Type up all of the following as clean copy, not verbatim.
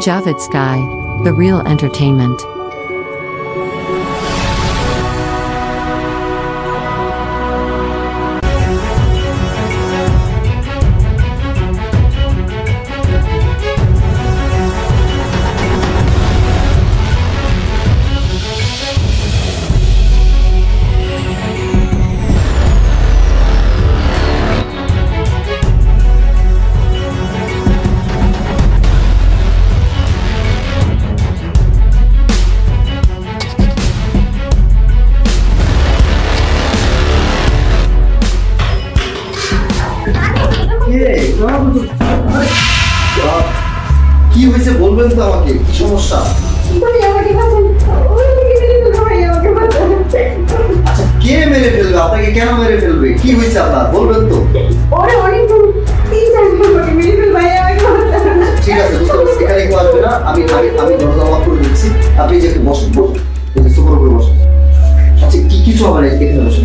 Javed Sky, The Real Entertainment. কি হয়েছে বলবেন তো আমাকে, কি সমস্যা? আচ্ছা, কে মেরে ফেলবে আপনাকে? কেন মেরে ফেলবে? কি হয়েছে আপনার বলবেন তো? ঠিক আছে, এখানে কেউ আসবে না, আমি দরজা লক করে দিচ্ছি। আপনি যে একটু বসেন, সুপার করে বসেন। আচ্ছা, কিছু হবে না, এখানে বসেন,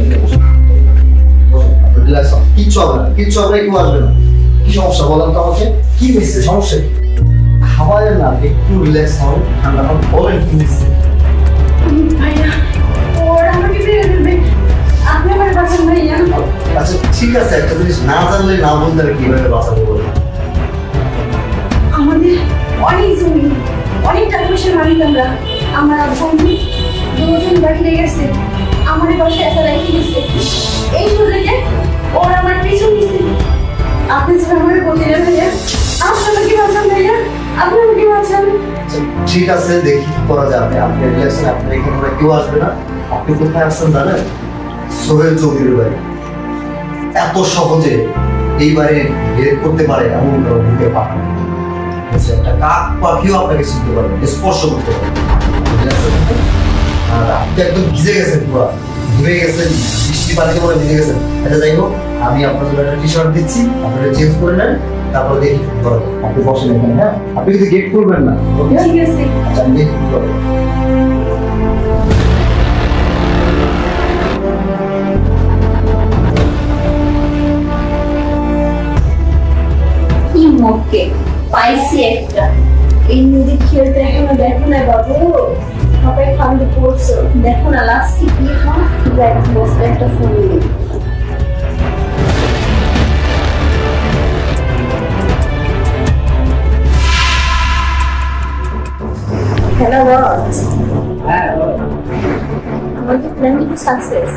রিল্যাক্স হন। কিচ্ছু হবে না, কেউ আসবে না। কি সমস্যা বলেন তো আমাকে, কি হয়েছে? সমস্যা খাবারের না, একটু রিল্যাক্স হন, ঠান্ডা হন, বলেন কি হয়েছে? আচ্ছা ঠিক আছে, একটা জিনিস না জানলে না বলতে কিভাবে বাঁচাবো বলেন? আমাদের অনেক জমি, অনেক টাকা পয়সার মালিক আমরা। আমার বন্ধু দুজন বাড়িতে গেছে, আমার পাশে একা রেখে গেছে। এই সুযোগে ওরা আমার পিছু নিচ্ছে। আপনি স্যার আমার বলতে ভাইয়া, আপনারা কি বাঁচান ভাইয়া, আপনারা কি বাঁচান? ঠিক আছে, দেখি কি করা যাবে। আপনি রিল্যাক্সন, আপনার এখানে কেউ আসবে না। আপনি কোথায় আসছেন জানেন? সোহেল চৌধুরীর বাড়ি। এত সহজে এই বাড়ি বের করতে পারে এমন মুখে পাঠান, একটা কাক পাখিও আপনাকে চিনতে পারবে, স্পর্শ করতে পারবে। আর আপনি একদম ভিজে গেছেন, পুরো ধুয়ে গেছেন, বৃষ্টি পানিতে করে ভিজে গেছেন। আচ্ছা যাই হোক, আমি আপনার জন্য একটা টি শার্ট দিচ্ছি, আপনারা চেঞ্জ করে নেন, তারপরে দেখি কি করা যায়। আপনি বসেন এখানে, হ্যাঁ? আপনি কিন্তু গেট করবেন না, ওকে? ঠিক আছে। আচ্ছা, আমি দেখি কি করবো। কি মক্কে পাইছি একটা। এই নদীর খেলতে এখনো দেখো না বাবু, সবাই ফান্ডে পড়ছো, দেখো না লাস্টে কি হয়। দেখ বসে একটা ফোন নিয়ে হ্যালো বস। আমাদের প্ল্যান কি সাকসেস?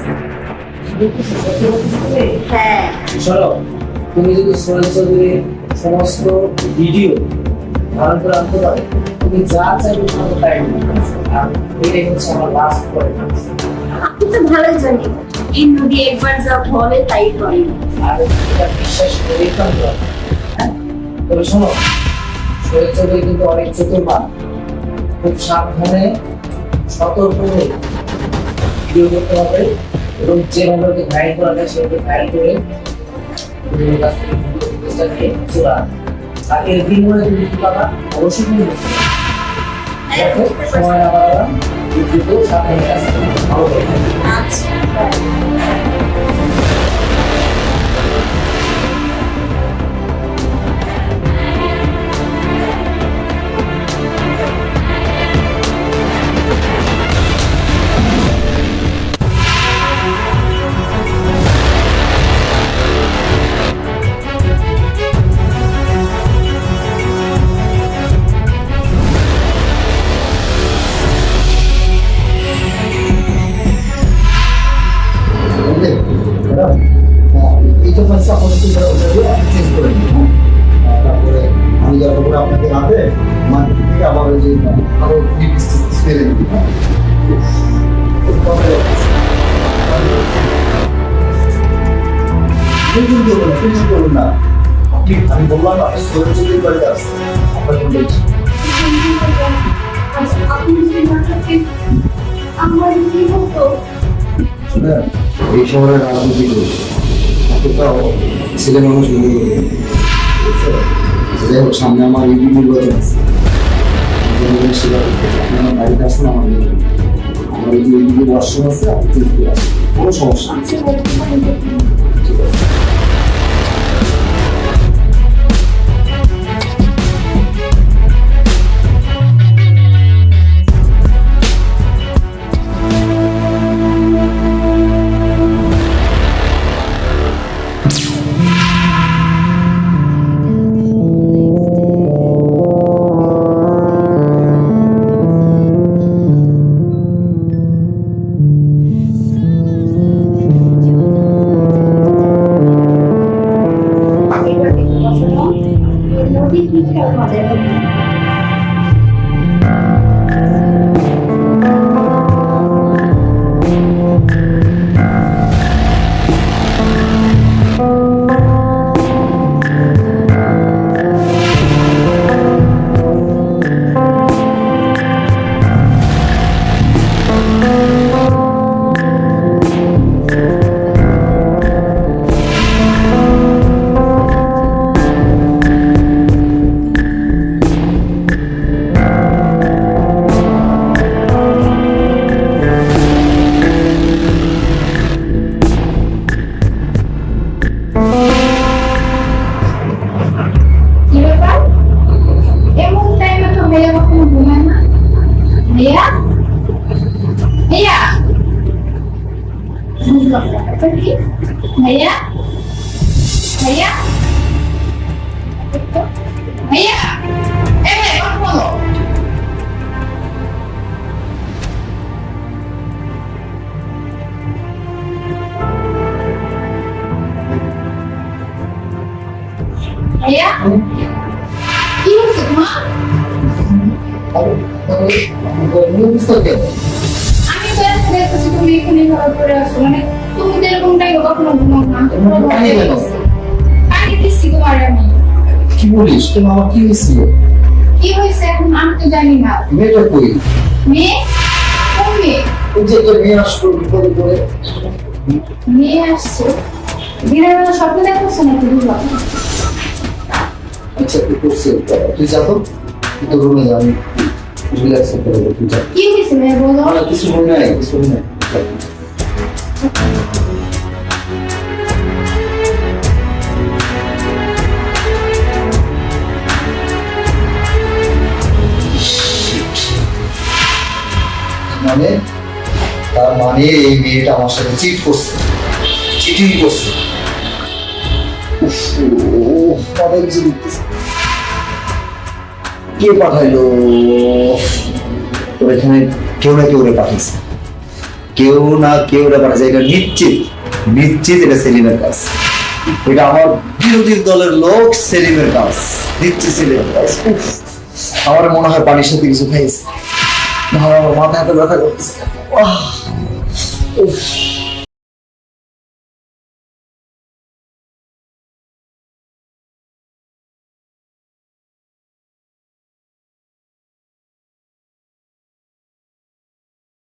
হ্যাঁ, শোনো, তুমি যদি সোহেল চৌধুরীর সমস্ত ভিডিও ভালো করে আনতে পারো, তুমি যা চাইবে তোমাকে তাই দিবে। আর এটাই হচ্ছে আমার লাস্ট পয়েন্ট। আপনি তো ভালোই জানেন এই নদী একবার যা বলে তাই হয়। আর এটা বিশ্বাস করেই তো আমি বলবো। হ্যাঁ, তবে শোনো, সোহেল চৌধুরী কিন্তু অনেক চতুর মানুষ। খুব সাবধানে সতর্ক হয়ে ভিডিও করতে হবে, এবং যেভাবে ওকে গাইড করা যায় সেভাবে গাইড করে ওদের কাছ থেকে ফুটেজটা নিয়ে চলে আসবে। আর এর বিনিময়ে তুমি কি পাবা? অবশ্যই তুমি বুঝতে পারবে। দেখো, সময় না বাড়াবা, দ্রুত সাবধানে কাজ করবে। ভালো থাকবে। আচ্ছা এইটা হচ্ছে আপনাদের চেঞ্জ করে নিন, হ্যাঁ? তারপরে আমি যখন আপনাকে রাতে মার্কেট থেকে আবার ওই যে আরো ফেলে দিই, হ্যাঁ? টেনশন করবেন না। আমি বললাম না, সোহেল চৌধুরীর বাড়িতে আসছে, আপনাকে বলছি। আপনি যদি না থাকেন আমার কি হতো? শুনেন, এই শহরের রাজনীতি করছে, এতটাও ছেলে মানুষ মনে করবে। যাই হোক, সামনে আমার ইউপি নির্বাচন আছে, জনগণের সেবা করতে চাই। আপনি আমার বাড়িতে আসুন, আমার আমার এই যে ইউপি ওয়াশরুম আছে, আপনি চেঞ্জ করে আসুন, কোনো সমস্যা নেই। ঠিক আছে। ভাইয়া ভাইয়া বুঝলাম না, ব্যাপারটা কি? ভাইয়া ভাইয়া ভাইয়া এই ভাই কথা বলো। ভাইয়া কি হয়েছে তোমার? পুস্তকে আমি তো এখন দেখতেছি তুমি এখানে ঘর করে আসো, মানে তুমি তো এরকমটাই কখনো ঘুমাও না। পানি কেন? পানি দিচ্ছি তোমার আমি। কি বলিস? কেন আমার কি হয়েছিল? কি হয়েছে এখন আমি তো জানি না। মেয়েটা কই? মেয়ে? কোন মেয়ে? ওই যে তোর মেয়ে আসলো বিপদে পড়ে। মেয়ে আসছে? দিনের বেলা স্বপ্ন দেখতেছো নাকি বুঝলাম না। আচ্ছা তুই করছিস, তুই যা তো, তুই তোর রুমে যা, আমি রিল্যাক্স করতে পারবো, তুই যা। কি হয়েছে ভাইয়া বলো? আমার কিছু মনে নাই, কিছু মনে নাই। মানে তার মানে এই মেয়েটা আমার সাথে চিট করছে, চিটিং করছে। উফ, অনেক জিনিস কে পাঠাইলো? তোর এখানে কেউ না কেউ পাঠিয়েছে, কেউ না কেউ পাঠাচ্ছে। এটা নিশ্চিত, নিশ্চিত এটা সেলিমের কাজ। এটা আমার বিরোধী দলের লোক সেলিমের কাজ, নিশ্চিত সেলিমের কাজ। উফ, আমার মনে হয় পানির সাথে কিছু খাইছে। আমার মাথা এত ব্যথা করতেছে। উফ